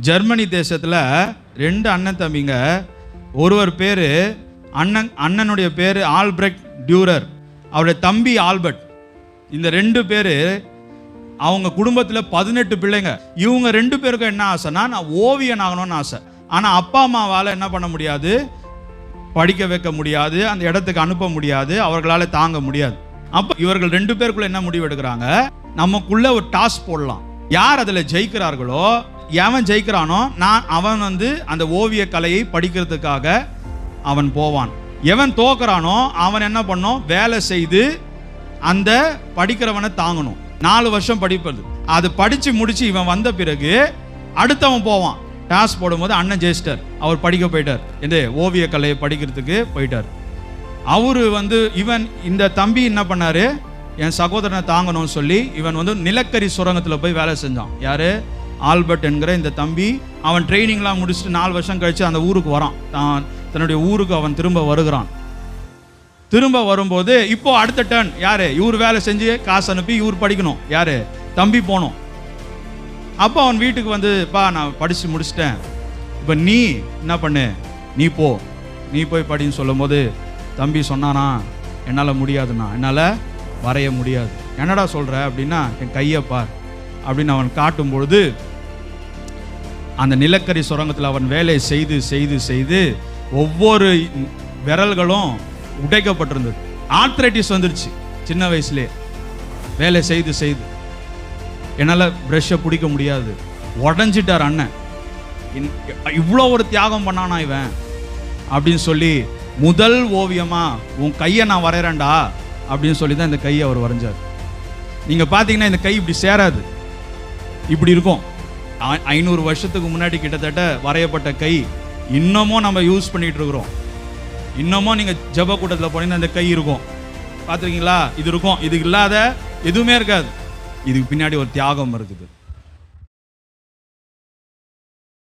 Germany தேசத்தில் 2 அண்ணன் தம்பிங்க. ஒருவர் பேர் அண்ணனுடைய பேர் ஆல்பிரட் டியூரர், அவருடைய தம்பி ஆல்பர்ட். இந்த 2 பேர் அவங்க குடும்பத்தில் 18 பிள்ளைங்க. இவங்க 2 பேருக்கும் என்ன ஆசைன்னா, நான் ஓவியன் ஆகணும்னு ஆசை. ஆனால் அப்பா அம்மாவால் என்ன பண்ண முடியாது, படிக்க வைக்க முடியாது, அந்த இடத்துக்கு அனுப்ப முடியாது, அவர்களால் தாங்க முடியாது. அப்போ இவர்கள் 2 பேருக்குள்ள என்ன முடிவு எடுக்கிறாங்க, நமக்குள்ள ஒரு டாஸ்க் போடலாம். யார் அதில் ஜெயிக்கிறார்களோ, எவன் ஜெயிக்கிறானோ அவன் அந்த ஓவிய கலையை படிக்கிறதுக்காக அவன் போவான். எவன் தோக்குறானோ அவன் என்ன பண்ணும், வேலை செய்து அந்த படிக்கிறவனை தாங்கணும். 4 வருஷம் படிப்பது. அது படிச்சு முடிச்சு இவன் வந்த பிறகு அடுத்தவன் போவான். டாஸ்க் போடும்போது அண்ணன் ஜெயிஸ்டர், அவர் படிக்க போயிட்டார், இந்த ஓவிய கலையை படிக்கிறதுக்கு போயிட்டார். அவரு இவன் இந்த தம்பி என்ன பண்ணாரு, என் சகோதரனை தாங்கணும்னு சொல்லி இவன் நிலக்கரி சுரங்கத்தில் போய் வேலை செஞ்சான். யாரு, ஆல்பர்ட் என்கிற இந்த தம்பி. அவன் ட்ரைனிங்லாம் முடிச்சுட்டு 4 வருஷம் கழிச்சு அந்த ஊருக்கு வரான். தன்னுடைய ஊருக்கு அவன் திரும்ப வருகிறான். திரும்ப வரும்போது இப்போ அடுத்த டர்ன் யாரு, இவர் வேலை செஞ்சு காசு அனுப்பி இவர் படிக்கணும். யாரு, தம்பி போனோம். அப்போ அவன் வீட்டுக்கு பா நான் படிச்சு முடிச்சிட்டேன், இப்போ நீ என்ன பண்ணு, நீ போய் படின்னு சொல்லும் போது தம்பி சொன்னானா, என்னால் முடியாதுண்ணா, என்னால் வரைய முடியாது. என்னடா சொல்ற அப்படின்னா, என் கையை பார் அப்படின்னு அவன் காட்டும் பொழுது அந்த நிலக்கரி சுரங்கத்தில் அவன் வேலை செய்து செய்து செய்து ஒவ்வொரு விரல்களும் உடைக்கப்பட்டிருந்தது. ஆர்த்ரைட்டிஸ் வந்துருச்சு சின்ன வயசுலே. வேலை செய்து செய்து என்னால் ப்ரஷ்ஷை பிடிக்க முடியாது, உடஞ்சிட்டார் அண்ணன். இவ்வளோ ஒரு தியாகம் பண்ணானா இவன் அப்படின்னு சொல்லி, முதல் ஓவியமா உன் கையை நான் வரைகிறேன்டா அப்படின்னு சொல்லி தான் இந்த கையை அவர் வரைஞ்சார். நீங்கள் பார்த்தீங்கன்னா இந்த கை இப்படி சேராது, இப்படி இருக்கும். 500 வருஷத்துக்கு முன்னாடி கிட்டத்தட்ட வரையப்பட்ட கை இன்னமும் நம்ம யூஸ் பண்ணிட்டு இருக்கிறோம். இன்னமும் நீங்கள் ஜப கூட்டத்தில் போனீங்கன்னா அந்த கை இருக்கும், பார்த்துருக்கீங்களா? இது இருக்கும். இது இல்லாத எதுவுமே இருக்காது. இதுக்கு பின்னாடி ஒரு தியாகம் இருக்குது.